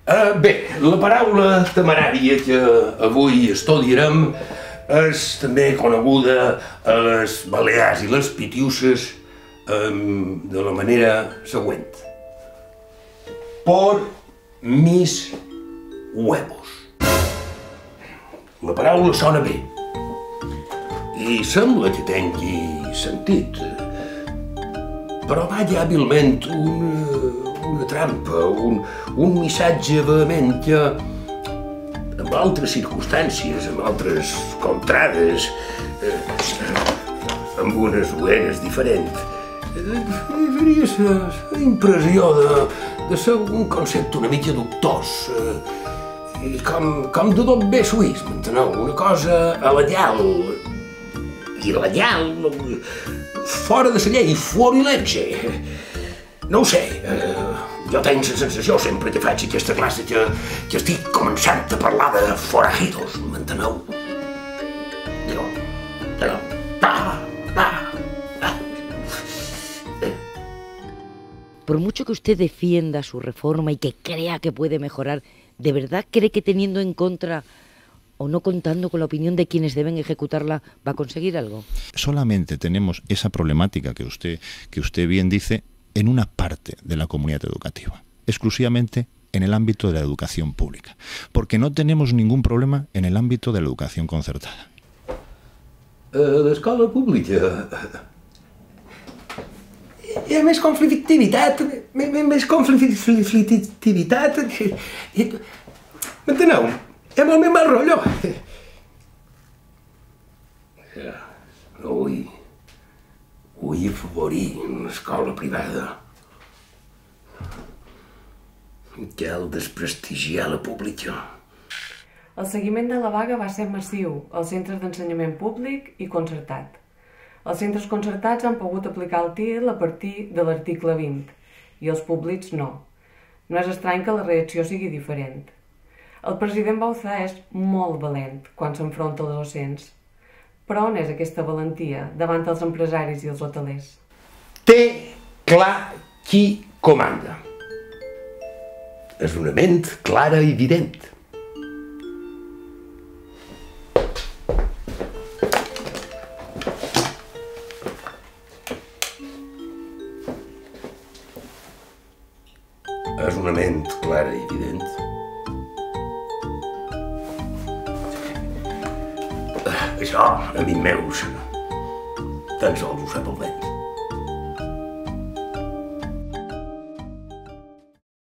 Bé, la paraula temerària que avui estudiarem és també coneguda a les Balears i les Pitiuses de la manera següent. Por mis huevos. La paraula sona bé i sembla que tingui sentit, però balla hàbilment una trampa, un missatge vehement que, en altres circumstàncies, en altres contrades, amb unes oeres diferents, faria la impressió de ser un concepte una mica dubtós, com de tot bé suís, m'enteneu? Una cosa a la llau, i la llau, fora de la llei, fuori legge. No ho sé, jo tinc la sensació sempre que faig aquesta classe que estic començant a parlar de forajidos, m'enteneu? Por mucho que usted defienda su reforma y que crea que puede mejorar, ¿de verdad cree que teniendo en contra o no contando con la opinión de quienes deben ejecutarla va a conseguir algo? Solamente tenemos esa problemática que usted bien dice en una parte de la comunidad educativa, exclusivamente en el ámbito de la educación pública, porque no tenemos ningún problema en el ámbito de la educación concertada. L'escola pública hi ha més conflictivitat, m'enteneu? Hi ha molt més mal rotllo. No vull afavorir una escola privada. Cal desprestigiar la pública. El seguiment de la vaga va ser massiu als centres d'ensenyament públic i concertat. Els centres concertats han pogut aplicar el TIL a partir de l'article 20 i els públics no. No és estrany que la reacció sigui diferent. El president Bauzá és molt valent quan s'enfronta als docents. Però on és aquesta valentia davant els empresaris i els hotelers? Té clar qui comanda. És una ment clara i evident. És una ment clara i evident. Això, amics meus, tan sols ho sap el vent.